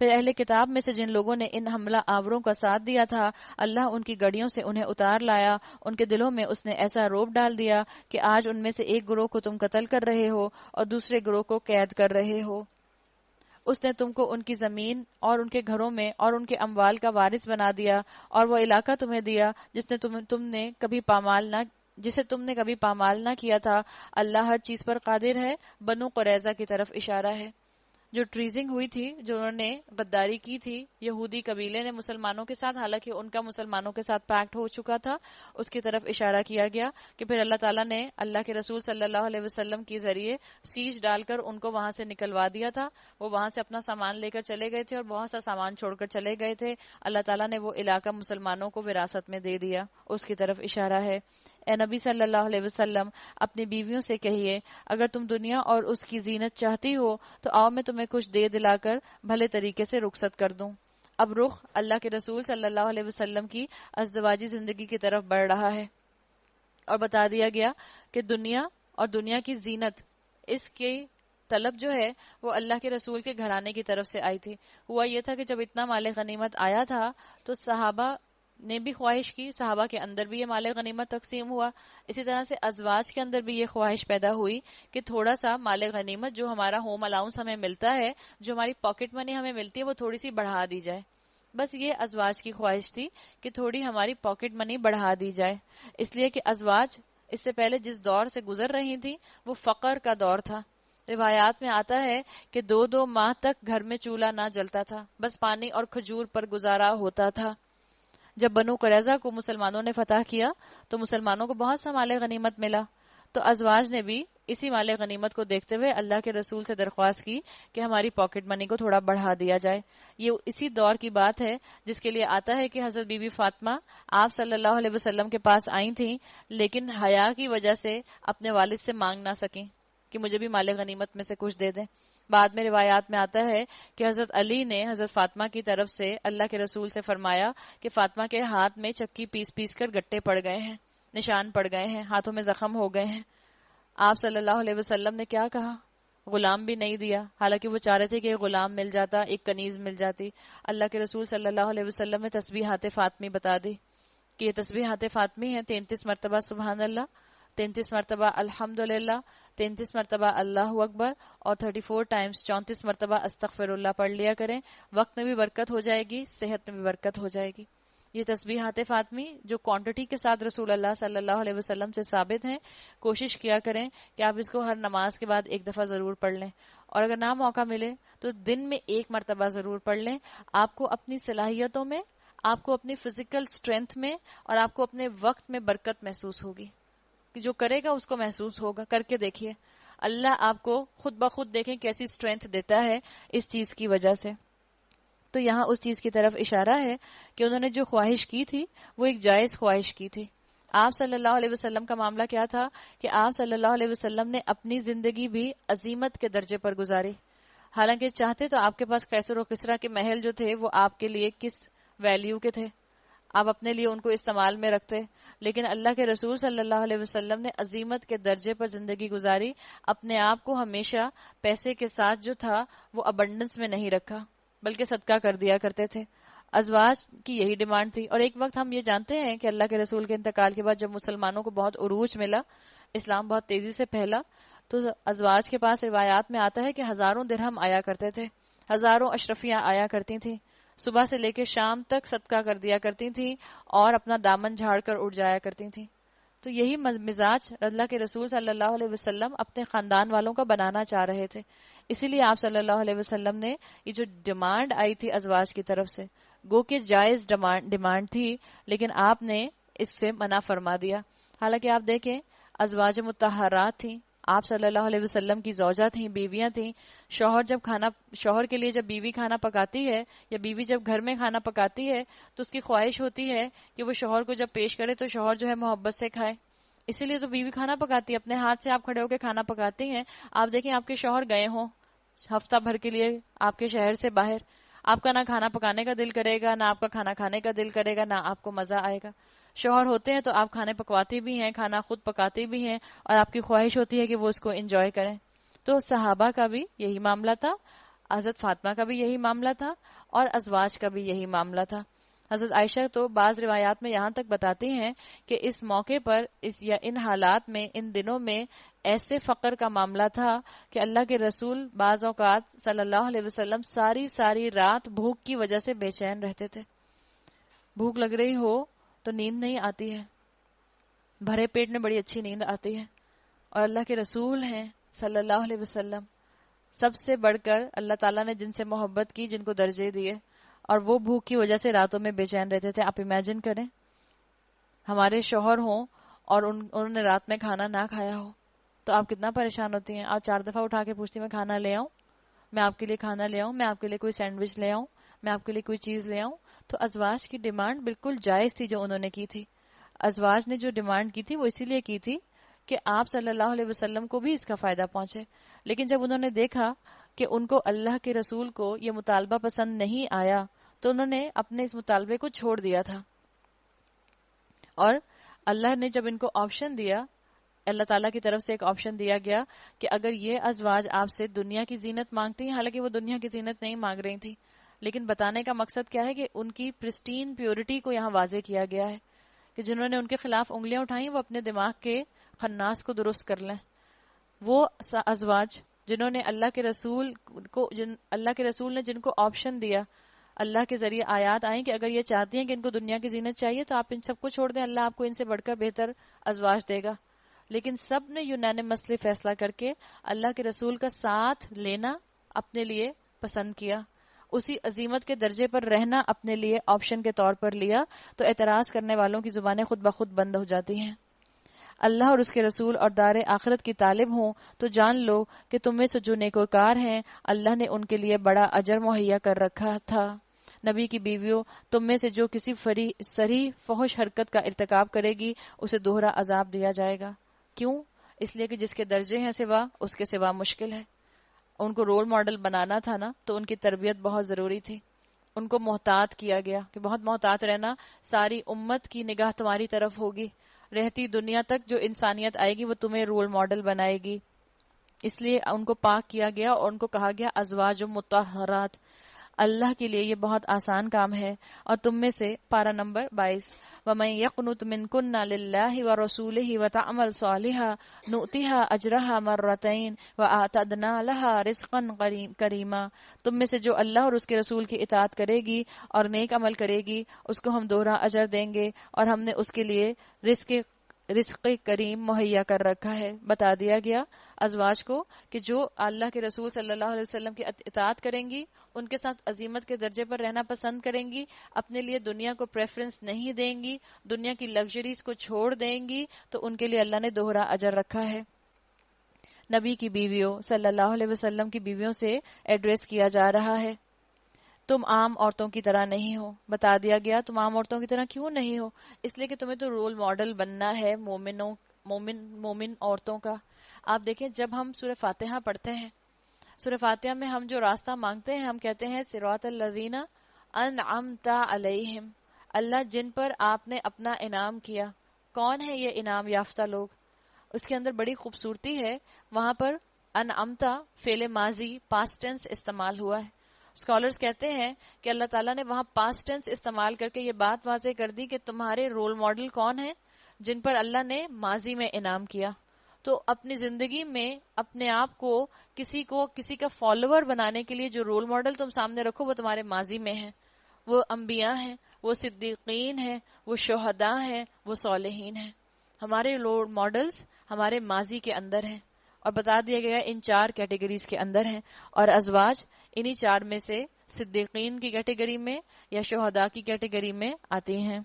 پھر اہل کتاب میں سے جن لوگوں نے ان حملہ آوروں کا ساتھ دیا تھا، اللہ ان کی گڑیوں سے انہیں اتار لایا، ان کے دلوں میں اس نے ایسا روب ڈال دیا کہ آج ان میں سے ایک گروہ کو تم قتل کر رہے ہو اور دوسرے گروہ کو قید کر رہے ہو۔ اس نے تم کو ان کی زمین اور ان کے گھروں میں اور ان کے اموال کا وارث بنا دیا، اور وہ علاقہ تمہیں دیا جسے تم نے کبھی پامال نہ کیا تھا۔ اللہ ہر چیز پر قادر ہے۔ بنو قریظہ کی طرف اشارہ ہے۔ جو ٹریزنگ ہوئی تھی، جو انہوں نے غداری کی تھی یہودی قبیلے نے مسلمانوں کے ساتھ، حالانکہ ان کا مسلمانوں کے ساتھ پیکٹ ہو چکا تھا، اس کی طرف اشارہ کیا گیا کہ پھر اللہ تعالیٰ نے اللہ کے رسول صلی اللہ علیہ وسلم کے ذریعے سیج ڈال کر ان کو وہاں سے نکلوا دیا تھا۔ وہ وہاں سے اپنا سامان لے کر چلے گئے تھے اور بہت سا سامان چھوڑ کر چلے گئے تھے۔ اللہ تعالیٰ نے وہ علاقہ مسلمانوں کو وراثت میں دے دیا، اس کی طرف اشارہ ہے۔ اے نبی صلی اللہ علیہ وسلم، اپنی بیویوں سے کہیے، اگر تم دنیا اور اس کی زینت چاہتی ہو تو آؤ میں تمہیں کچھ دے دلا کر بھلے طریقے سے رخصت کر دوں۔ اب رخ اللہ کے رسول صلی اللہ علیہ وسلم کی ازدواجی زندگی کی طرف بڑھ رہا ہے، اور بتا دیا گیا کہ دنیا اور دنیا کی زینت، اس کی طلب جو ہے وہ اللہ کے رسول کے گھرانے کی طرف سے آئی تھی۔ ہوا یہ تھا کہ جب اتنا مال غنیمت آیا تھا تو صحابہ نے بھی خواہش کی، صحابہ کے اندر بھی یہ مال غنیمت تقسیم ہوا، اسی طرح سے ازواج کے اندر بھی یہ خواہش پیدا ہوئی کہ تھوڑا سا مال غنیمت جو ہمارا ہوم الاؤنس ہمیں ملتا ہے، جو ہماری پاکٹ منی ہمیں ملتی ہے، وہ تھوڑی سی بڑھا دی جائے۔ بس یہ ازواج کی خواہش تھی کہ تھوڑی ہماری پاکٹ منی بڑھا دی جائے، اس لیے کہ ازواج اس سے پہلے جس دور سے گزر رہی تھی وہ فقر کا دور تھا۔ روایات میں آتا ہے کہ 2 ماہ تک گھر میں چولہا نہ جلتا تھا، بس پانی اور کھجور پر گزارا ہوتا تھا۔ جب بنو قریظہ کو مسلمانوں نے فتح کیا تو مسلمانوں کو بہت سا مال غنیمت ملا، تو ازواج نے بھی اسی مال غنیمت کو دیکھتے ہوئے اللہ کے رسول سے درخواست کی کہ ہماری پاکٹ منی کو تھوڑا بڑھا دیا جائے۔ یہ اسی دور کی بات ہے جس کے لیے آتا ہے کہ حضرت بی بی فاطمہ آپ صلی اللہ علیہ وسلم کے پاس آئی تھیں، لیکن حیا کی وجہ سے اپنے والد سے مانگ نہ سکیں کہ مجھے بھی مال غنیمت میں سے کچھ دے دیں۔ بعد میں روایات میں آتا ہے کہ حضرت علی نے حضرت فاطمہ کی طرف سے اللہ کے رسول سے فرمایا کہ فاطمہ کے ہاتھ میں چکی پیس پیس کر گٹے پڑ گئے ہیں، نشان پڑ گئے ہیں، ہاتھوں میں زخم ہو گئے ہیں۔ آپ صلی اللہ علیہ وسلم نے کیا کہا؟ غلام بھی نہیں دیا، حالانکہ وہ چاہ رہے تھے کہ ایک غلام مل جاتا، ایک کنیز مل جاتی۔ اللہ کے رسول صلی اللہ علیہ وسلم نے تسبیحات فاطمی بتا دی کہ یہ تسبیحات فاطمی ہیں، 33 مرتبہ سبحان اللہ، 33 مرتبہ الحمدللہ، 33 مرتبہ اللہ اکبر، اور 34 ٹائمز 34 مرتبہ استغفر اللہ پڑھ لیا کریں۔ وقت میں بھی برکت ہو جائے گی، صحت میں بھی برکت ہو جائے گی۔ یہ تسبیحات فاطمی جو کوانٹٹی کے ساتھ رسول اللہ صلی اللہ علیہ وسلم سے ثابت ہیں، کوشش کیا کریں کہ آپ اس کو ہر نماز کے بعد ایک دفعہ ضرور پڑھ لیں، اور اگر نہ موقع ملے تو دن میں 1 مرتبہ ضرور پڑھ لیں۔ آپ کو اپنی صلاحیتوں میں، آپ کو اپنی فزیکل اسٹرینتھ میں، اور آپ کو اپنے وقت میں برکت محسوس ہوگی۔ جو کرے گا اس کو محسوس ہوگا، کر کے دیکھیے، اللہ آپ کو خود بخود دیکھیں کیسی اسٹرینتھ دیتا ہے اس چیز کی وجہ سے۔ تو یہاں اس چیز کی طرف اشارہ ہے کہ انہوں نے جو خواہش کی تھی وہ ایک جائز خواہش کی تھی۔ آپ صلی اللہ علیہ وسلم کا معاملہ کیا تھا کہ آپ صلی اللہ علیہ وسلم نے اپنی زندگی بھی عظیمت کے درجے پر گزاری، حالانکہ چاہتے تو آپ کے پاس قیصر و کسریٰ کے محل جو تھے وہ آپ کے لیے کس ویلیو کے تھے، آپ اپنے لیے ان کو استعمال میں رکھتے، لیکن اللہ کے رسول صلی اللہ علیہ وسلم نے عظیمت کے درجے پر زندگی گزاری، اپنے آپ کو ہمیشہ پیسے کے ساتھ جو تھا وہ ابنڈنس میں نہیں رکھا بلکہ صدقہ کر دیا کرتے تھے۔ ازواج کی یہی ڈیمانڈ تھی، اور ایک وقت ہم یہ جانتے ہیں کہ اللہ کے رسول کے انتقال کے بعد جب مسلمانوں کو بہت عروج ملا، اسلام بہت تیزی سے پھیلا، تو ازواج کے پاس روایات میں آتا ہے کہ ہزاروں درہم آیا کرتے تھے، ہزاروں اشرفیاں آیا کرتی تھیں، صبح سے لے کے شام تک صدقہ کر دیا کرتی تھیں اور اپنا دامن جھاڑ کر اٹھ جایا کرتی تھیں۔ تو یہی مزاج اللہ کے رسول صلی اللہ علیہ وسلم اپنے خاندان والوں کا بنانا چاہ رہے تھے، اسی لیے آپ صلی اللہ علیہ وسلم نے یہ جو ڈیمانڈ آئی تھی ازواج کی طرف سے، گو کہ جائز ڈیمانڈ تھی، لیکن آپ نے اس سے منع فرما دیا۔ حالانکہ آپ دیکھیں ازواج مطہرات تھیں، آپ صلی اللہ علیہ وسلم کی زوجہ تھیں، بیویاں تھیں۔ شوہر کے لیے جب بیوی کھانا پکاتی ہے یا بیوی جب گھر میں کھانا پکاتی ہے تو اس کی خواہش ہوتی ہے کہ وہ شوہر کو جب پیش کرے تو شوہر جو ہے محبت سے کھائے، اسی لیے تو بیوی کھانا پکاتی ہے، اپنے ہاتھ سے آپ کھڑے ہو کے کھانا پکاتی ہیں۔ آپ دیکھیں آپ کے شوہر گئے ہوں ہفتہ بھر کے لیے آپ کے شہر سے باہر، آپ کا نہ کھانا پکانے کا دل کرے گا، نہ آپ کا کھانا کھانے کا دل کرے گا، نہ آپ کو مزہ آئے گا۔ شوہر ہوتے ہیں تو آپ کھانے پکواتے بھی ہیں، کھانا خود پکاتے بھی ہیں، اور آپ کی خواہش ہوتی ہے کہ وہ اس کو انجوائے کریں۔ تو صحابہ کا بھی یہی معاملہ تھا، حضرت فاطمہ کا بھی یہی معاملہ تھا اور ازواج کا بھی یہی معاملہ تھا. حضرت عائشہ تو بعض روایات میں یہاں تک بتاتی ہیں کہ اس موقع پر یا ان حالات میں ان دنوں میں ایسے فقر کا معاملہ تھا کہ اللہ کے رسول بعض اوقات صلی اللہ علیہ وسلم ساری رات بھوک کی وجہ سے بے چین رہتے تھے. بھوک لگ رہی ہو تو نیند نہیں آتی ہے، بھرے پیٹ میں بڑی اچھی نیند آتی ہے. اور اللہ کے رسول ہیں صلی اللہ علیہ وسلم، سب سے بڑھ کر اللہ تعالیٰ نے جن سے محبت کی، جن کو درجے دیے، اور وہ بھوک کی وجہ سے راتوں میں بے چین رہتے تھے. آپ امیجن کریں ہمارے شوہر ہوں اور انہوں نے رات میں کھانا نہ کھایا ہو تو آپ کتنا پریشان ہوتی ہیں. آپ 4 دفعہ اٹھا کے پوچھتی میں کھانا لے آؤں، میں آپ کے لیے کھانا لے آؤں، میں آپ کے لیے کوئی سینڈوچ لے آؤں، میں آپ کے لیے کوئی چیز لے آؤں. تو ازواج کی ڈیمانڈ بالکل جائز تھی جو انہوں نے کی تھی. ازواج نے جو ڈیمانڈ کی تھی وہ اسی لیے کی تھی کہ آپ صلی اللہ علیہ وسلم کو بھی اس کا فائدہ پہنچے. لیکن جب انہوں نے دیکھا کہ ان کو اللہ کے رسول کو یہ مطالبہ پسند نہیں آیا تو انہوں نے اپنے اس مطالبے کو چھوڑ دیا تھا. اور اللہ نے جب ان کو آپشن دیا، اللہ تعالیٰ کی طرف سے ایک آپشن دیا گیا کہ اگر یہ ازواج آپ سے دنیا کی زینت مانگتی ہیں، حالانکہ وہ دنیا کی زینت نہیں مانگ رہی تھی، لیکن بتانے کا مقصد کیا ہے کہ ان کی پرسٹین پیورٹی کو یہاں واضح کیا گیا ہے کہ جنہوں نے ان کے خلاف انگلیاں اٹھائیں وہ اپنے دماغ کے خناس کو درست کر لیں. وہ ازواج جنہوں نے اللہ کے رسول نے جن کو آپشن دیا، اللہ کے ذریعے آیات آئیں کہ اگر یہ چاہتی ہیں کہ ان کو دنیا کی زینت چاہیے تو آپ ان سب کو چھوڑ دیں، اللہ آپ کو ان سے بڑھ کر بہتر ازواج دے گا. لیکن سب نے یونانیمسلی فیصلہ کر کے اللہ کے رسول کا ساتھ لینا اپنے لیے پسند کیا، اسی عظیمت کے درجے پر رہنا اپنے لیے آپشن کے طور پر لیا. تو اعتراض کرنے والوں کی زبانیں خود بخود بند ہو جاتی ہیں. اللہ اور اس کے رسول اور دار آخرت کی طالب ہوں تو جان لو کہ تم میں سے جو نیکوکار ہیں اللہ نے ان کے لیے بڑا اجر مہیا کر رکھا تھا. نبی کی بیویوں، تم میں سے جو کسی صریح فحش حرکت کا ارتکاب کرے گی اسے دوہرا عذاب دیا جائے گا. کیوں؟ اس لیے کہ جس کے درجے ہیں سوا اس کے سوا مشکل ہے. ان کو رول ماڈل بنانا تھا نا، تو ان کی تربیت بہت ضروری تھی. ان کو محتاط کیا گیا کہ بہت محتاط رہنا، ساری امت کی نگاہ تمہاری طرف ہوگی، رہتی دنیا تک جو انسانیت آئے گی وہ تمہیں رول ماڈل بنائے گی. اس لیے ان کو پاک کیا گیا اور ان کو کہا گیا ازواج مطہرات. اللہ کے لیے یہ بہت آسان کام ہے. اور تم میں سے پارہ نمبر 22 وَمَن يَقْنُتْ مِنْكُنَّ لِلَّهِ وَرَسُولِهِ وَتَعْمَلْ صَالِحًا نُؤْتِهَا أَجْرَهَا مَرَّتَيْنِ وَأَعْتَدْنَا لَهَا رِزْقًا كَرِيمًا. تم میں سے جو اللہ اور اس کے رسول کی اطاعت کرے گی اور نیک عمل کرے گی اس کو ہم دوہرا اجر دیں گے اور ہم نے اس کے لیے رزق کریم مہیا کر رکھا ہے. بتا دیا گیا ازواج کو کہ جو اللہ کے رسول صلی اللہ علیہ وسلم کی اطاعت کریں گی، ان کے ساتھ عظیمت کے درجے پر رہنا پسند کریں گی، اپنے لیے دنیا کو پریفرنس نہیں دیں گی، دنیا کی لگژریز کو چھوڑ دیں گی، تو ان کے لیے اللہ نے دوہرا اجر رکھا ہے. نبی کی بیویوں صلی اللہ علیہ وسلم کی بیویوں سے ایڈریس کیا جا رہا ہے. تم عام عورتوں کی طرح نہیں ہو. بتا دیا گیا تم عام عورتوں کی طرح کیوں نہیں ہو؟ اس لیے کہ تمہیں تو رول ماڈل بننا ہے مومن عورتوں کا. آپ دیکھیں جب ہم سورہ فاتحہ پڑھتے ہیں، سورہ فاتحہ میں ہم جو راستہ مانگتے ہیں ہم کہتے ہیں صراط الذین انعمت علیہم، اللہ جن پر آپ نے اپنا انعام کیا. کون ہے یہ انعام یافتہ لوگ؟ اس کے اندر بڑی خوبصورتی ہے. وہاں پر انعمت فعل ماضی پاسٹ ٹینس استعمال ہوا ہے. اسکالرز کہتے ہیں کہ اللہ تعالیٰ نے وہاں پاسٹ ٹینس استعمال کر کے یہ بات واضح کر دی کہ تمہارے رول ماڈل کون ہیں؟ جن پر اللہ نے ماضی میں انعام کیا. تو اپنی زندگی میں اپنے آپ کو کسی کا فالوور بنانے کے لیے جو رول ماڈل تم سامنے رکھو وہ تمہارے ماضی میں ہیں. وہ انبیاء ہیں، وہ صدیقین ہیں، وہ شہداء ہیں، وہ صالحین ہیں. ہمارے رول ماڈلز ہمارے ماضی کے اندر ہیں اور بتا دیا گیا ان 4 کیٹیگریز کے اندر ہیں. اور ازواج انہی 4 میں سے صدیقین کی کیٹیگری میں یا شہداء کی کیٹیگری میں آتی ہیں.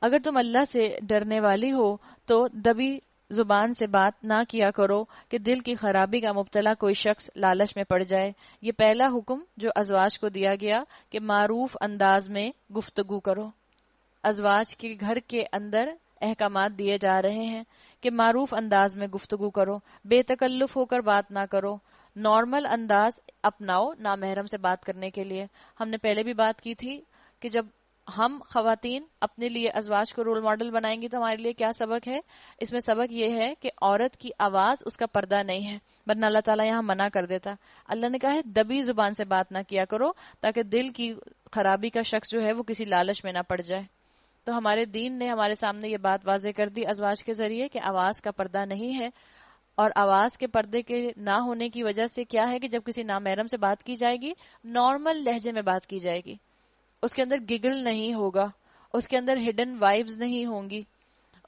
اگر تم اللہ سے ڈرنے والی ہو تو دبی زبان سے بات نہ کیا کرو کہ دل کی خرابی کا مبتلا کوئی شخص لالچ میں پڑ جائے. یہ پہلا حکم جو ازواج کو دیا گیا کہ معروف انداز میں گفتگو کرو. ازواج کے گھر کے اندر احکامات دیے جا رہے ہیں کہ معروف انداز میں گفتگو کرو، بے تکلف ہو کر بات نہ کرو، نارمل انداز اپناؤ نامحرم سے بات کرنے کے لیے. ہم نے پہلے بھی بات کی تھی کہ جب ہم خواتین اپنے لیے ازواج کو رول ماڈل بنائیں گی تو ہمارے لیے کیا سبق ہے؟ اس میں سبق یہ ہے کہ عورت کی آواز اس کا پردہ نہیں ہے، ورنہ اللہ تعالیٰ یہاں منع کر دیتا. اللہ نے کہا ہے دبی زبان سے بات نہ کیا کرو تاکہ دل کی خرابی کا شخص جو ہے وہ کسی لالچ میں نہ پڑ جائے. تو ہمارے دین نے ہمارے سامنے یہ بات واضح کر دی ازواج کے ذریعے کہ آواز کا پردہ نہیں ہے. اور آواز کے پردے کے نہ ہونے کی وجہ سے کیا ہے کہ جب کسی نامحرم سے بات کی جائے گی نارمل لہجے میں بات کی جائے گی، اس کے اندر گگل نہیں ہوگا، اس کے اندر ہڈن وائبز نہیں ہوں گی،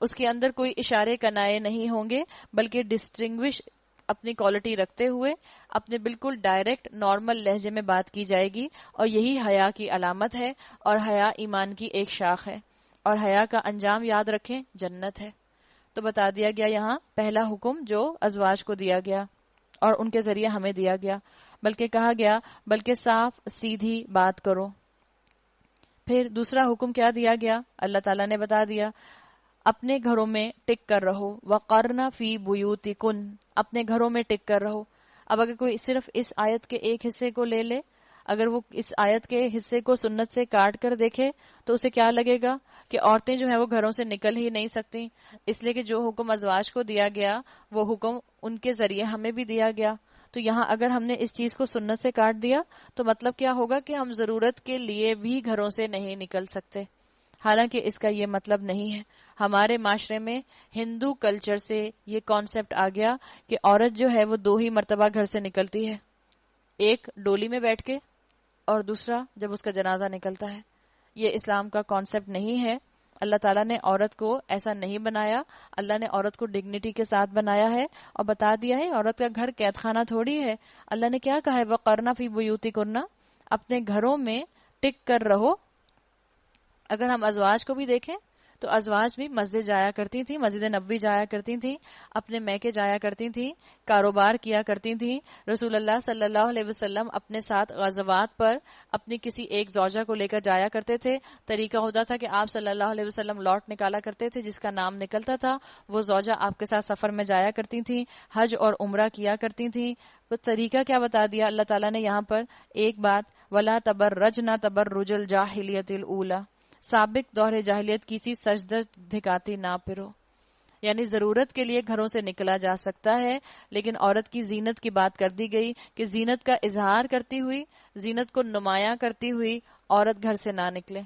اس کے اندر کوئی اشارے کنائے نہیں ہوں گے، بلکہ ڈسٹنگوش اپنی کوالٹی رکھتے ہوئے اپنے بالکل ڈائریکٹ نارمل لہجے میں بات کی جائے گی. اور یہی حیا کی علامت ہے، اور حیا ایمان کی ایک شاخ ہے، اور حیا کا انجام یاد رکھیں جنت ہے. تو بتا دیا گیا یہاں پہلا حکم جو ازواج کو دیا گیا اور ان کے ذریعے ہمیں دیا گیا، بلکہ کہا گیا بلکہ صاف سیدھی بات کرو. پھر دوسرا حکم کیا دیا گیا؟ اللہ تعالیٰ نے بتا دیا اپنے گھروں میں ٹک کر رہو، وقرن فی بیوتکن، اپنے گھروں میں ٹک کر رہو. اب اگر کوئی صرف اس آیت کے ایک حصے کو لے لے، اگر وہ اس آیت کے حصے کو سنت سے کاٹ کر دیکھے تو اسے کیا لگے گا کہ عورتیں جو ہیں وہ گھروں سے نکل ہی نہیں سکتی، اس لیے کہ جو حکم ازواج کو دیا گیا وہ حکم ان کے ذریعے ہمیں بھی دیا گیا. تو یہاں اگر ہم نے اس چیز کو سنت سے کاٹ دیا تو مطلب کیا ہوگا کہ ہم ضرورت کے لیے بھی گھروں سے نہیں نکل سکتے، حالانکہ اس کا یہ مطلب نہیں ہے. ہمارے معاشرے میں ہندو کلچر سے یہ کانسیپٹ آ گیا کہ عورت جو ہے وہ دو ہی مرتبہ گھر سے نکلتی ہے، ایک ڈولی میں بیٹھ کے اور دوسرا جب اس کا جنازہ نکلتا ہے. یہ اسلام کا کانسیپٹ نہیں ہے. اللہ تعالیٰ نے عورت کو ایسا نہیں بنایا، اللہ نے عورت کو ڈگنیٹی کے ساتھ بنایا ہے اور بتا دیا ہے عورت کا گھر قید خانہ تھوڑی ہے. اللہ نے کیا کہا ہے وَقَرْنَ فِي بُيُوتِكُنَّ، اپنے گھروں میں ٹک کر رہو. اگر ہم ازواج کو بھی دیکھیں تو ازواج بھی مسجد جایا کرتی تھیں، مسجد نبوی جایا کرتی تھیں، اپنے میکے جایا کرتی تھیں، کاروبار کیا کرتی تھیں. رسول اللہ صلی اللہ علیہ وسلم اپنے ساتھ غزوات پر اپنی کسی ایک زوجہ کو لے کر جایا کرتے تھے. طریقہ ہوتا تھا کہ آپ صلی اللہ علیہ وسلم لوٹ نکالا کرتے تھے، جس کا نام نکلتا تھا وہ زوجہ آپ کے ساتھ سفر میں جایا کرتی تھیں، حج اور عمرہ کیا کرتی تھیں. وہ طریقہ کیا بتا دیا اللہ تعالیٰ نے یہاں پر؟ ایک بات، وَلَا تَبَرَّجْنَ تَبَرُّجَ الْجَاهِلِيَّةِ الْأُولَى، سابق دور جاہلیت کسی سجدہ دکھاتی نہ پھرو. یعنی ضرورت کے لیے گھروں سے نکلا جا سکتا ہے، لیکن عورت کی زینت کی بات کر دی گئی کہ زینت کا اظہار کرتی ہوئی، زینت کو نمایاں کرتی ہوئی عورت گھر سے نہ نکلے.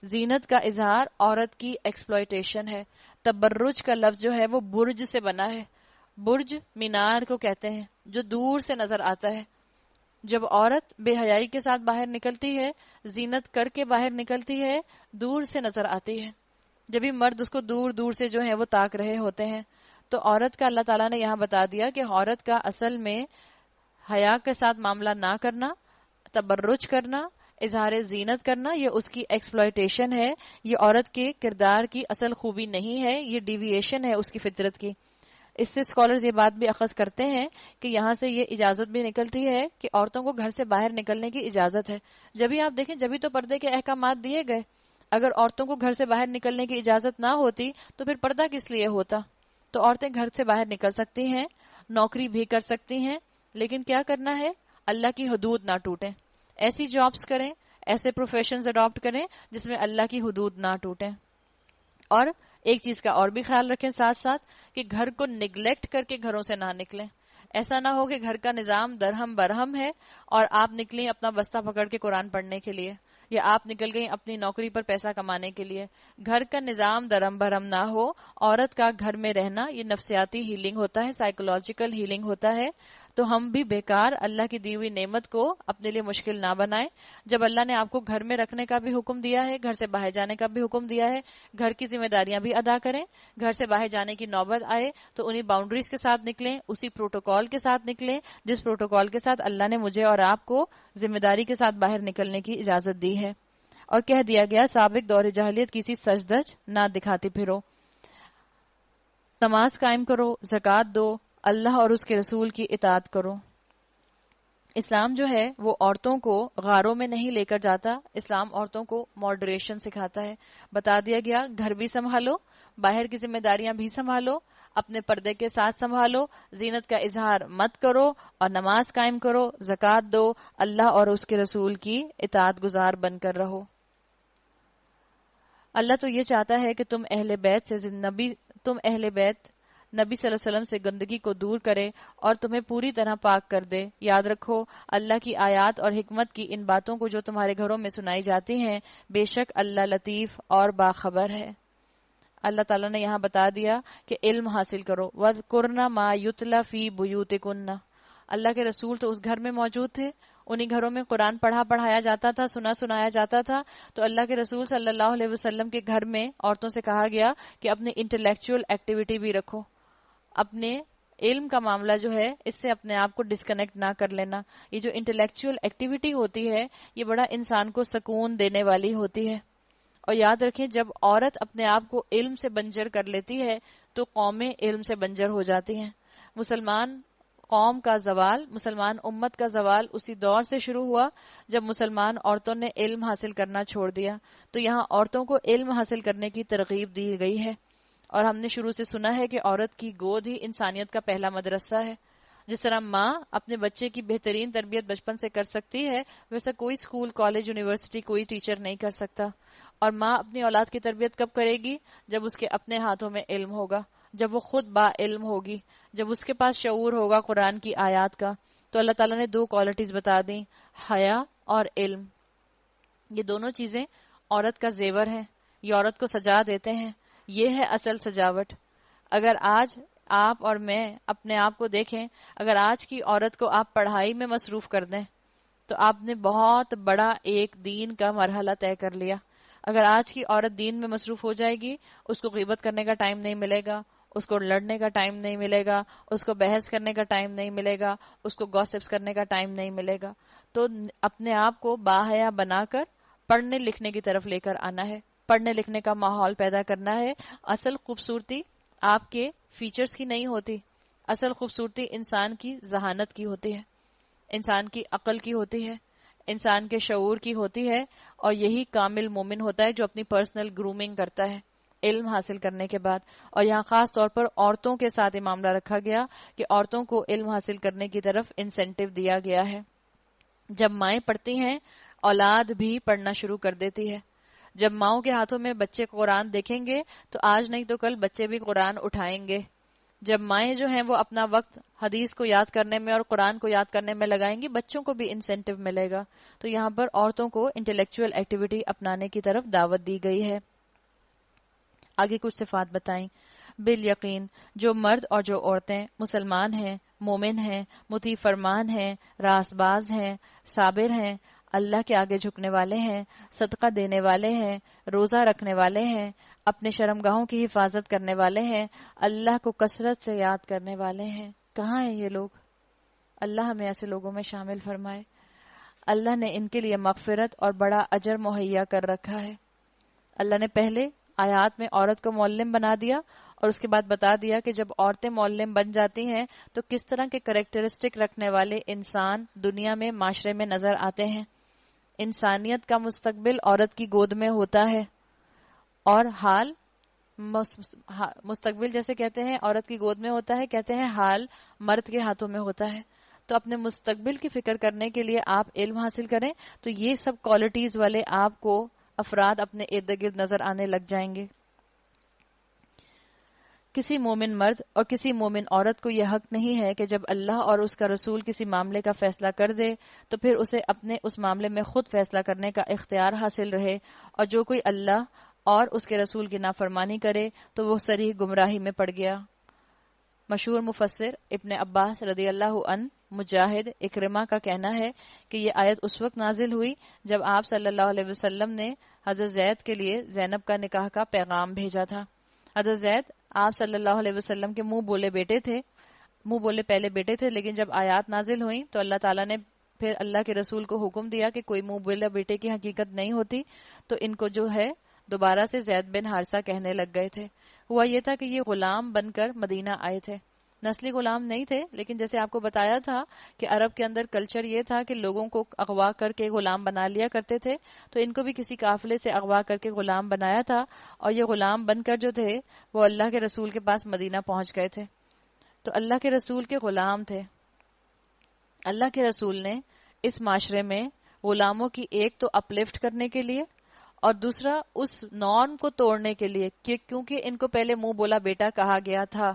زینت کا اظہار عورت کی ایکسپلائٹیشن ہے. تبرج کا لفظ جو ہے وہ برج سے بنا ہے. برج مینار کو کہتے ہیں جو دور سے نظر آتا ہے. جب عورت بے حیائی کے ساتھ باہر نکلتی ہے، زینت کر کے باہر نکلتی ہے، دور سے نظر آتی ہے. جبھی مرد اس کو دور دور سے جو ہے وہ تاک رہے ہوتے ہیں. تو عورت کا اللہ تعالیٰ نے یہاں بتا دیا کہ عورت کا اصل میں حیا کے ساتھ معاملہ نہ کرنا، تبرج کرنا، اظہار زینت کرنا، یہ اس کی ایکسپلائٹیشن ہے. یہ عورت کے کردار کی اصل خوبی نہیں ہے، یہ ڈیویشن ہے اس کی فطرت کی. اس سے اسکالرز یہ بات بھی اخذ کرتے ہیں کہ یہاں سے یہ اجازت بھی نکلتی ہے کہ عورتوں کو گھر سے باہر نکلنے کی اجازت ہے. جبھی آپ دیکھیں جبھی تو پردے کے احکامات دیے گئے. اگر عورتوں کو گھر سے باہر نکلنے کی اجازت نہ ہوتی تو پھر پردہ کس لیے ہوتا؟ تو عورتیں گھر سے باہر نکل سکتی ہیں، نوکری بھی کر سکتی ہیں، لیکن کیا کرنا ہے؟ اللہ کی حدود نہ ٹوٹیں. ایسی جابز کریں، ایسے پروفیشنز اڈاپٹ کریں جس میں اللہ کی حدود نہ ٹوٹیں. اور ایک چیز کا اور بھی خیال رکھیں ساتھ ساتھ کہ گھر کو نگلیکٹ کر کے گھروں سے نہ نکلیں. ایسا نہ ہو کہ گھر کا نظام درہم برہم ہے اور آپ نکلیں اپنا بستہ پکڑ کے قرآن پڑھنے کے لیے، یا آپ نکل گئی اپنی نوکری پر پیسہ کمانے کے لیے. گھر کا نظام درہم برہم نہ ہو. عورت کا گھر میں رہنا یہ نفسیاتی ہیلنگ ہوتا ہے، سائیکولوجیکل ہیلنگ ہوتا ہے. تو ہم بھی بیکار اللہ کی دی ہوئی نعمت کو اپنے لیے مشکل نہ بنائیں. جب اللہ نے آپ کو گھر میں رکھنے کا بھی حکم دیا ہے، گھر سے باہر جانے کا بھی حکم دیا ہے، گھر کی ذمہ داریاں بھی ادا کریں. گھر سے باہر جانے کی نوبت آئے تو انہی باؤنڈریز کے ساتھ نکلیں، اسی پروٹوکول کے ساتھ نکلیں جس پروٹوکول کے ساتھ اللہ نے مجھے اور آپ کو ذمہ داری کے ساتھ باہر نکلنے کی اجازت دی ہے. اور کہہ دیا گیا سابق دور جاہلیت کسی سجدج نہ دکھاتی پھرو. نماز قائم کرو، زکوٰۃ دو، اللہ اور اس کے رسول کی اطاعت کرو. اسلام جو ہے وہ عورتوں کو غاروں میں نہیں لے کر جاتا. اسلام عورتوں کو ماڈریشن سکھاتا ہے. بتا دیا گیا گھر بھی سنبھالو، باہر کی ذمہ داریاں بھی سنبھالو، اپنے پردے کے ساتھ سنبھالو، زینت کا اظہار مت کرو اور نماز قائم کرو، زکوٰۃ دو، اللہ اور اس کے رسول کی اطاعت گزار بن کر رہو. اللہ تو یہ چاہتا ہے کہ تم اہل بیت نبی صلی اللہ علیہ وسلم سے گندگی کو دور کرے اور تمہیں پوری طرح پاک کر دے. یاد رکھو اللہ کی آیات اور حکمت کی ان باتوں کو جو تمہارے گھروں میں سنائی جاتی ہیں، بے شک اللہ لطیف اور باخبر ہے. اللہ تعالیٰ نے یہاں بتا دیا کہ علم حاصل کرو. وَذْكُرْنَ مَا يُتْلَى فِي بُيُوتِكُنَّ. اللہ کے رسول تو اس گھر میں موجود تھے، انہی گھروں میں قرآن پڑھایا جاتا تھا، سنایا جاتا تھا. تو اللہ کے رسول صلی اللہ علیہ وسلم کے گھر میں عورتوں سے کہا گیا کہ اپنی انٹلیکچوئل ایکٹیویٹی بھی رکھو، اپنے علم کا معاملہ جو ہے اس سے اپنے آپ کو ڈسکنیکٹ نہ کر لینا. یہ جو انٹلیکچوئل ایکٹیویٹی ہوتی ہے یہ بڑا انسان کو سکون دینے والی ہوتی ہے. اور یاد رکھیں جب عورت اپنے آپ کو علم سے بنجر کر لیتی ہے تو قومیں علم سے بنجر ہو جاتی ہیں. مسلمان قوم کا زوال، مسلمان امت کا زوال اسی دور سے شروع ہوا جب مسلمان عورتوں نے علم حاصل کرنا چھوڑ دیا. تو یہاں عورتوں کو علم حاصل کرنے کی ترغیب دی گئی ہے. اور ہم نے شروع سے سنا ہے کہ عورت کی گود ہی انسانیت کا پہلا مدرسہ ہے. جس طرح ماں اپنے بچے کی بہترین تربیت بچپن سے کر سکتی ہے، ویسا کوئی اسکول، کالج، یونیورسٹی، کوئی ٹیچر نہیں کر سکتا. اور ماں اپنی اولاد کی تربیت کب کرے گی؟ جب اس کے اپنے ہاتھوں میں علم ہوگا، جب وہ خود با علم ہوگی، جب اس کے پاس شعور ہوگا قرآن کی آیات کا. تو اللہ تعالیٰ نے 2 کوالٹیز بتا دیں، حیا اور علم. یہ دونوں چیزیں عورت کا زیور ہیں، یہ عورت کو سجا دیتے ہیں. یہ ہے اصل سجاوٹ. اگر آج آپ اور میں اپنے آپ کو دیکھیں، اگر آج کی عورت کو آپ پڑھائی میں مصروف کر دیں تو آپ نے بہت بڑا ایک دین کا مرحلہ طے کر لیا. اگر آج کی عورت دین میں مصروف ہو جائے گی، اس کو غیبت کرنے کا ٹائم نہیں ملے گا، اس کو لڑنے کا ٹائم نہیں ملے گا، اس کو بحث کرنے کا ٹائم نہیں ملے گا، اس کو گوسپس کرنے کا ٹائم نہیں ملے گا. تو اپنے آپ کو باحیا بنا کر پڑھنے لکھنے کی طرف لے کر آنا ہے، پڑھنے لکھنے کا ماحول پیدا کرنا ہے. اصل خوبصورتی آپ کے فیچرز کی نہیں ہوتی، اصل خوبصورتی انسان کی ذہانت کی ہوتی ہے، انسان کی عقل کی ہوتی ہے، انسان کے شعور کی ہوتی ہے. اور یہی کامل مومن ہوتا ہے جو اپنی پرسنل گرومنگ کرتا ہے علم حاصل کرنے کے بعد. اور یہاں خاص طور پر عورتوں کے ساتھ یہ معاملہ رکھا گیا کہ عورتوں کو علم حاصل کرنے کی طرف انسینٹیو دیا گیا ہے. جب مائیں پڑھتی ہیں اولاد بھی پڑھنا شروع کر دیتی ہے. جب ماؤں کے ہاتھوں میں بچے قرآن دیکھیں گے تو آج نہیں تو کل بچے بھی قرآن اٹھائیں گے. جب مائیں جو ہیں وہ اپنا وقت حدیث کو یاد کرنے میں اور قرآن کو یاد کرنے میں لگائیں گی، بچوں کو بھی انسینٹیو ملے گا. تو یہاں پر عورتوں کو انٹلیکچوئل ایکٹیویٹی اپنانے کی طرف دعوت دی گئی ہے. آگے کچھ صفات بتائیں. بالیقین جو مرد اور جو عورتیں مسلمان ہیں، مومن ہیں، مطیع فرمان ہیں، راست باز ہیں، صابر ہیں، اللہ کے آگے جھکنے والے ہیں، صدقہ دینے والے ہیں، روزہ رکھنے والے ہیں، اپنے شرمگاہوں کی حفاظت کرنے والے ہیں، اللہ کو کثرت سے یاد کرنے والے ہیں. کہاں ہیں یہ لوگ؟ اللہ ہمیں ایسے لوگوں میں شامل فرمائے. اللہ نے ان کے لیے مغفرت اور بڑا اجر مہیا کر رکھا ہے. اللہ نے پہلے آیات میں عورت کو معلم بنا دیا اور اس کے بعد بتا دیا کہ جب عورتیں معلم بن جاتی ہیں تو کس طرح کے کریکٹرسٹک رکھنے والے انسان دنیا میں، معاشرے میں نظر آتے ہیں. انسانیت کا مستقبل عورت کی گود میں ہوتا ہے، اور حال مستقبل جیسے کہتے ہیں عورت کی گود میں ہوتا ہے، کہتے ہیں حال مرد کے ہاتھوں میں ہوتا ہے. تو اپنے مستقبل کی فکر کرنے کے لیے آپ علم حاصل کریں تو یہ سب کوالٹیز والے آپ کو افراد اپنے ارد گرد نظر آنے لگ جائیں گے. کسی مومن مرد اور کسی مومن عورت کو یہ حق نہیں ہے کہ جب اللہ اور اس کا رسول کسی معاملے کا فیصلہ کر دے تو پھر اسے اپنے اس معاملے میں خود فیصلہ کرنے کا اختیار حاصل رہے. اور جو کوئی اللہ اور اس کے رسول کی نافرمانی کرے تو وہ صریح گمراہی میں پڑ گیا. مشہور مفسر ابن عباس رضی اللہ عنہ، مجاہد، اکرمہ کا کہنا ہے کہ یہ آیت اس وقت نازل ہوئی جب آپ صلی اللہ علیہ وسلم نے حضرت زید کے لیے زینب کا نکاح کا پیغام بھیجا تھا. حضرت زید آپ صلی اللہ علیہ وسلم کے منہ بولے پہلے بیٹے تھے، لیکن جب آیات نازل ہوئیں تو اللہ تعالیٰ نے پھر اللہ کے رسول کو حکم دیا کہ کوئی منہ بولے بیٹے کی حقیقت نہیں ہوتی. تو ان کو جو ہے دوبارہ سے زید بن حارثہ کہنے لگ گئے تھے. ہوا یہ تھا کہ یہ غلام بن کر مدینہ آئے تھے، نسلی غلام نہیں تھے، لیکن جیسے آپ کو بتایا تھا کہ عرب کے اندر کلچر یہ تھا کہ لوگوں کو اغوا کر کے غلام بنا لیا کرتے تھے. تو ان کو بھی کسی قافلے سے اغوا کر کے غلام بنایا تھا، اور یہ غلام بن کر جو تھے وہ اللہ کے رسول کے پاس مدینہ پہنچ گئے تھے. تو اللہ کے رسول کے غلام تھے. اللہ کے رسول نے اس معاشرے میں غلاموں کی ایک تو اپلفٹ کرنے کے لیے اور دوسرا اس نارم کو توڑنے کے لیے کیونکہ ان کو پہلے منہ بولا بیٹا کہا گیا تھا،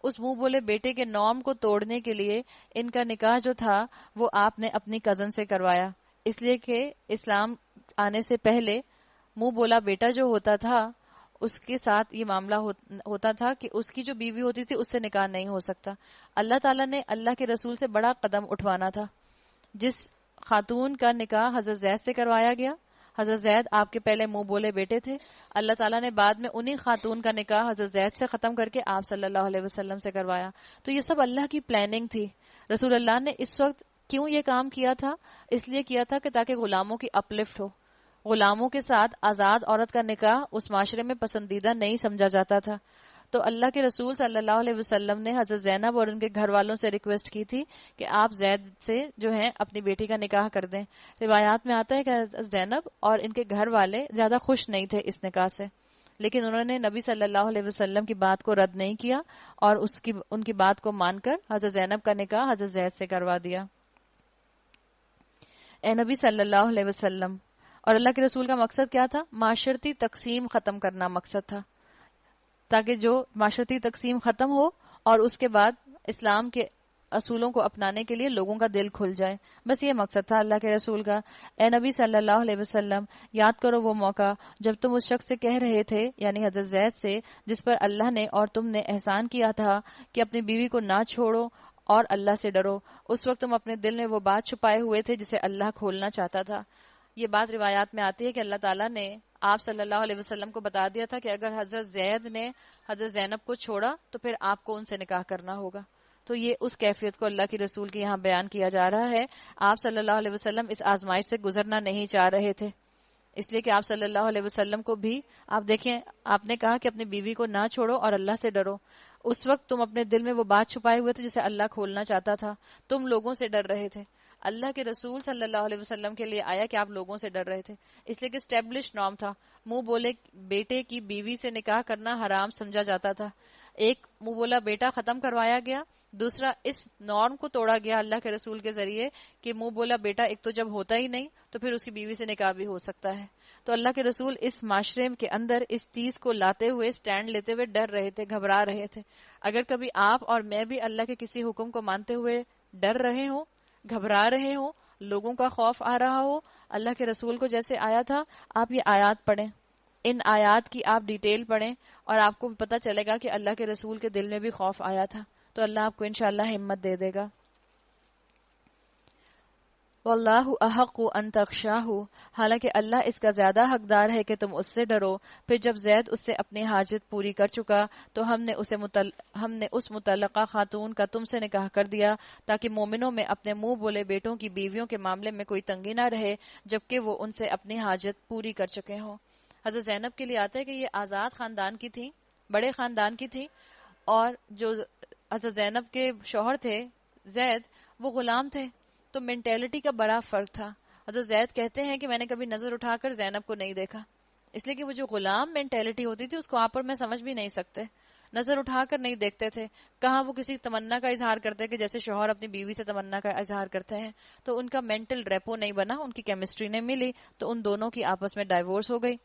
اس منہ بولے بیٹے کے نارم کو توڑنے کے لیے ان کا نکاح جو تھا وہ آپ نے اپنی کزن سے کروایا، اس لیے کہ اسلام آنے سے پہلے منہ بولا بیٹا جو ہوتا تھا اس کے ساتھ یہ معاملہ ہوتا تھا کہ اس کی جو بیوی ہوتی تھی اس سے نکاح نہیں ہو سکتا۔ اللہ تعالیٰ نے اللہ کے رسول سے بڑا قدم اٹھوانا تھا، جس خاتون کا نکاح حضرت زید سے کروایا گیا، حضرت زید آپ کے پہلے منہ بولے بیٹے تھے، اللہ تعالیٰ نے بعد میں انہی خاتون کا نکاح حضرت زید سے ختم کر کے آپ صلی اللہ علیہ وسلم سے کروایا۔ تو یہ سب اللہ کی پلاننگ تھی۔ رسول اللہ نے اس وقت کیوں یہ کام کیا تھا؟ اس لیے کیا تھا کہ تاکہ غلاموں کی اپلفٹ ہو۔ غلاموں کے ساتھ آزاد عورت کا نکاح اس معاشرے میں پسندیدہ نہیں سمجھا جاتا تھا، تو اللہ کے رسول صلی اللہ علیہ وسلم نے حضرت زینب اور ان کے گھر والوں سے ریکویسٹ کی تھی کہ آپ زید سے جو ہے اپنی بیٹی کا نکاح کر دیں۔ روایات میں آتا ہے کہ حضرت زینب اور ان کے گھر والے زیادہ خوش نہیں تھے اس نکاح سے، لیکن انہوں نے نبی صلی اللہ علیہ وسلم کی بات کو رد نہیں کیا اور ان کی بات کو مان کر حضرت زینب کا نکاح حضرت زید سے کروا دیا۔ اے نبی صلی اللہ علیہ وسلم، اور اللہ کے رسول کا مقصد کیا تھا؟ معاشرتی تقسیم ختم کرنا مقصد تھا، تاکہ جو معاشرتی تقسیم ختم ہو اور اس کے بعد اسلام کے اصولوں کو اپنانے کے لیے لوگوں کا دل کھل جائے، بس یہ مقصد تھا اللہ کے رسول کا۔ اے نبی صلی اللہ علیہ وسلم، یاد کرو وہ موقع جب تم اس شخص سے کہہ رہے تھے، یعنی حضرت زید سے، جس پر اللہ نے اور تم نے احسان کیا تھا کہ اپنی بیوی کو نہ چھوڑو اور اللہ سے ڈرو۔ اس وقت تم اپنے دل میں وہ بات چھپائے ہوئے تھے جسے اللہ کھولنا چاہتا تھا۔ یہ بات روایات میں آتی ہے کہ اللہ تعالیٰ نے آپ صلی اللہ علیہ وسلم کو بتا دیا تھا کہ اگر حضرت زید نے حضرت زینب کو چھوڑا تو پھر آپ کو ان سے نکاح کرنا ہوگا۔ تو یہ اس کیفیت کو اللہ کے رسول کے یہاں بیان کیا جا رہا ہے۔ آپ صلی اللہ علیہ وسلم اس آزمائش سے گزرنا نہیں چاہ رہے تھے، اس لیے کہ آپ صلی اللہ علیہ وسلم کو بھی آپ دیکھیں، آپ نے کہا کہ اپنی بیوی کو نہ چھوڑو اور اللہ سے ڈرو۔ اس وقت تم اپنے دل میں وہ بات چھپائے ہوئے تھے جسے اللہ کھولنا چاہتا تھا، تم لوگوں سے ڈر رہے تھے۔ اللہ کے رسول صلی اللہ علیہ وسلم کے لیے آیا کہ آپ لوگوں سے ڈر رہے تھے، اس لیے کہ اسٹیبلش نارم تھا، منہ بولے بیٹے کی بیوی سے نکاح کرنا حرام سمجھا جاتا تھا۔ ایک منہ بولا بیٹا ختم کروایا گیا، دوسرا اس نارم کو توڑا گیا اللہ کے رسول کے ذریعے کہ منہ بولا بیٹا ایک تو جب ہوتا ہی نہیں تو پھر اس کی بیوی سے نکاح بھی ہو سکتا ہے۔ تو اللہ کے رسول اس معاشرے کے اندر اس چیز کو لاتے ہوئے، سٹینڈ لیتے ہوئے ڈر رہے تھے، گھبرا رہے تھے۔ اگر کبھی آپ اور میں بھی اللہ کے کسی حکم کو مانتے ہوئے ڈر رہے ہوں، گھبرا رہے ہوں، لوگوں کا خوف آ رہا ہو، اللہ کے رسول کو جیسے آیا تھا، آپ یہ آیات پڑھیں، ان آیات کی آپ ڈیٹیل پڑھیں اور آپ کو پتہ چلے گا کہ اللہ کے رسول کے دل میں بھی خوف آیا تھا، تو اللہ آپ کو انشاءاللہ ہمت دے دے گا۔ واللہ احق ان تخشاہ، حالانکہ اللہ اس کا زیادہ حقدار ہے کہ تم اس سے ڈرو۔ پھر جب زید اس سے اپنی حاجت پوری کر چکا تو ہم نے اس متعلقہ خاتون کا تم سے نکاح کر دیا تاکہ مومنوں میں اپنے منہ بولے بیٹوں کی بیویوں کے معاملے میں کوئی تنگی نہ رہے جبکہ وہ ان سے اپنی حاجت پوری کر چکے ہوں۔ حضرت زینب کے لیے آتا ہے کہ یہ آزاد خاندان کی تھی، بڑے خاندان کی تھی، اور جو حضرت زینب کے شوہر تھے زید، وہ غلام تھے، تو مینٹیلٹی کا بڑا فرق تھا۔ حضرت زید کہتے ہیں کہ میں نے کبھی نظر اٹھا کر زینب کو نہیں دیکھا، اس لیے کہ وہ جو غلام مینٹیلٹی ہوتی تھی اس کو آپ اور میں سمجھ بھی نہیں سکتے، نظر اٹھا کر نہیں دیکھتے تھے۔ کہاں وہ کسی تمنا کا اظہار کرتے کہ جیسے شوہر اپنی بیوی سے تمنا کا اظہار کرتے ہیں، تو ان کا مینٹل ریپو نہیں بنا، ان کی کیمسٹری نہیں ملی، تو ان دونوں کی آپس میں ڈائیورس ہو گئی۔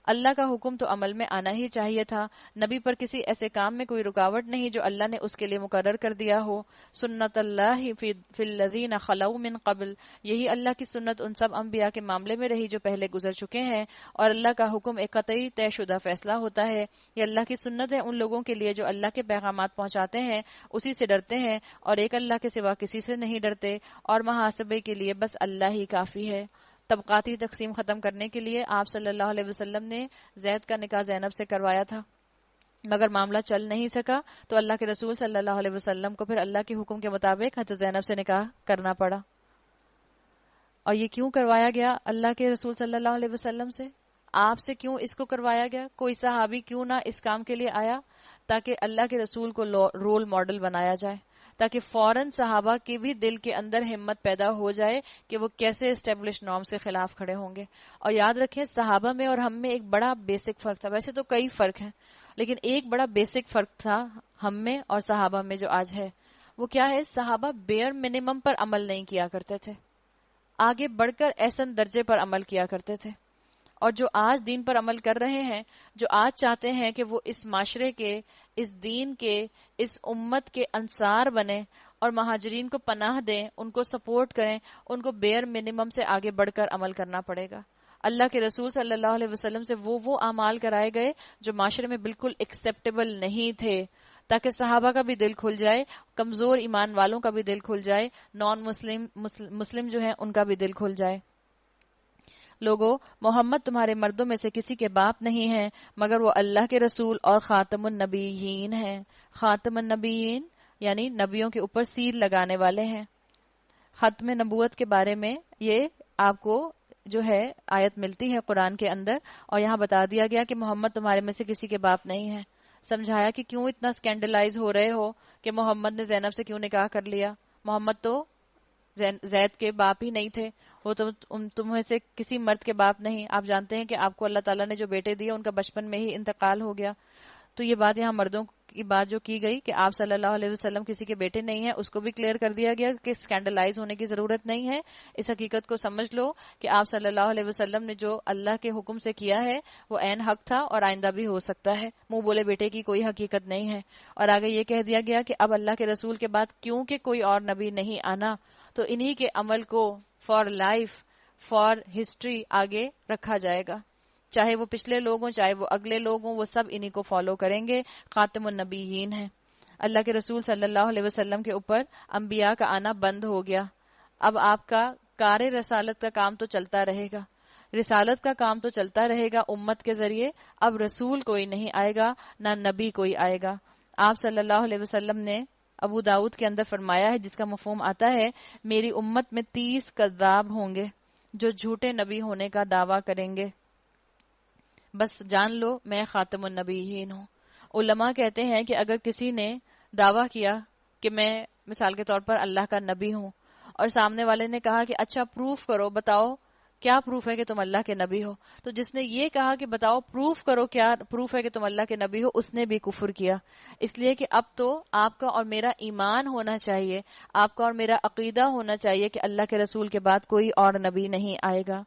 اللہ کا حکم تو عمل میں آنا ہی چاہیے تھا، نبی پر کسی ایسے کام میں کوئی رکاوٹ نہیں جو اللہ نے اس کے لیے مقرر کر دیا ہو۔ سنت اللہ فی الذین خلو من قبل، یہی اللہ کی سنت ان سب انبیاء کے معاملے میں رہی جو پہلے گزر چکے ہیں، اور اللہ کا حکم ایک قطعی طے شدہ فیصلہ ہوتا ہے۔ یہ اللہ کی سنت ہے ان لوگوں کے لیے جو اللہ کے پیغامات پہنچاتے ہیں، اسی سے ڈرتے ہیں اور ایک اللہ کے سوا کسی سے نہیں ڈرتے، اور محاسبے کے لیے بس اللہ ہی کافی ہے۔ طبقاتی تقسیم ختم کرنے کے لیے آپ صلی اللہ علیہ وسلم نے زید کا نکاح زینب سے کروایا تھا، مگر معاملہ چل نہیں سکا تو اللہ کے رسول صلی اللہ علیہ وسلم کو پھر اللہ کے حکم کے مطابق حضرت زینب سے نکاح کرنا پڑا۔ اور یہ کیوں کروایا گیا اللہ کے رسول صلی اللہ علیہ وسلم سے؟ آپ سے کیوں اس کو کروایا گیا؟ کوئی صحابی کیوں نہ اس کام کے لیے آیا؟ تاکہ اللہ کے رسول کو رول ماڈل بنایا جائے، تاکہ فوراً صحابہ کے بھی دل کے اندر ہمت پیدا ہو جائے کہ وہ کیسے اسٹیبلش نارمز کے خلاف کھڑے ہوں گے۔ اور یاد رکھیں صحابہ میں اور ہم میں ایک بڑا بیسک فرق تھا، ویسے تو کئی فرق ہیں لیکن ایک بڑا بیسک فرق تھا ہم میں اور صحابہ میں جو آج ہے، وہ کیا ہے؟ صحابہ بیئر منیمم پر عمل نہیں کیا کرتے تھے، آگے بڑھ کر احسن درجے پر عمل کیا کرتے تھے، اور جو آج دین پر عمل کر رہے ہیں، جو آج چاہتے ہیں کہ وہ اس معاشرے کے، اس دین کے، اس امت کے انصار بنیں اور مہاجرین کو پناہ دیں، ان کو سپورٹ کریں، ان کو بیئر منیمم سے آگے بڑھ کر عمل کرنا پڑے گا۔ اللہ کے رسول صلی اللہ علیہ وسلم سے وہ اعمال کرائے گئے جو معاشرے میں بالکل ایکسیپٹیبل نہیں تھے، تاکہ صحابہ کا بھی دل کھل جائے، کمزور ایمان والوں کا بھی دل کھل جائے، نان مسلم جو ہیں ان کا بھی دل کھل جائے۔ لوگو، محمد تمہارے مردوں میں سے کسی کے باپ نہیں ہیں مگر وہ اللہ کے رسول اور خاتم النبیین ہیں۔ خاتم النبیین یعنی نبیوں کے اوپر سیل لگانے والے ہیں۔ ختم نبوت کے بارے میں یہ آپ کو جو ہے آیت ملتی ہے قرآن کے اندر، اور یہاں بتا دیا گیا کہ محمد تمہارے میں سے کسی کے باپ نہیں ہے۔ سمجھایا کہ کیوں اتنا سکینڈلائز ہو رہے ہو کہ محمد نے زینب سے کیوں نکاح کر لیا، محمد تو زید کے باپ ہی نہیں تھے، وہ تو تمہیں سے کسی مرد کے باپ نہیں۔ آپ جانتے ہیں کہ آپ کو اللہ تعالیٰ نے جو بیٹے دیے ان کا بچپن میں ہی انتقال ہو گیا۔ تو یہ بات یہاں مردوں کی بات جو کی گئی کہ آپ صلی اللہ علیہ وسلم کسی کے بیٹے نہیں ہیں، اس کو بھی کلیئر کر دیا گیا کہ سکینڈلائز ہونے کی ضرورت نہیں ہے۔ اس حقیقت کو سمجھ لو کہ آپ صلی اللہ علیہ وسلم نے جو اللہ کے حکم سے کیا ہے وہ عین حق تھا اور آئندہ بھی ہو سکتا ہے۔ منہ بولے بیٹے کی کوئی حقیقت نہیں ہے۔ اور آگے یہ کہہ دیا گیا کہ اب اللہ کے رسول کے بعد کیونکہ کوئی اور نبی نہیں آنا، تو انہی کے عمل کو فار لائف، فار ہسٹری آگے رکھا جائے گا، چاہے وہ پچھلے لوگ ہوں چاہے وہ اگلے لوگ ہوں، وہ سب انہی کو فالو کریں گے۔ خاتم النبیین ہیں۔ اللہ کے رسول صلی اللہ علیہ وسلم کے اوپر انبیاء کا آنا بند ہو گیا۔ اب آپ کا کار رسالت کا کام تو چلتا رہے گا، رسالت کا کام تو چلتا رہے گا امت کے ذریعے۔ اب رسول کوئی نہیں آئے گا، نہ نبی کوئی آئے گا۔ آپ صلی اللہ علیہ وسلم نے ابو داؤد کے اندر فرمایا ہے، جس کا مفہوم آتا ہے میری امت میں 30 کذاب ہوں گے جو جھوٹے نبی ہونے کا دعویٰ کریں گے، بس جان لو میں خاتم النبیین ہوں۔ علماء کہتے ہیں کہ اگر کسی نے دعویٰ کیا کہ میں مثال کے طور پر اللہ کا نبی ہوں، اور سامنے والے نے کہا کہ اچھا پروف کرو، بتاؤ کیا پروف ہے کہ تم اللہ کے نبی ہو، تو جس نے یہ کہا کہ بتاؤ پروف کرو کیا پروف ہے کہ تم اللہ کے نبی ہو، اس نے بھی کفر کیا۔ اس لیے کہ اب تو آپ کا اور میرا ایمان ہونا چاہیے، آپ کا اور میرا عقیدہ ہونا چاہیے کہ اللہ کے رسول کے بعد کوئی اور نبی نہیں آئے گا۔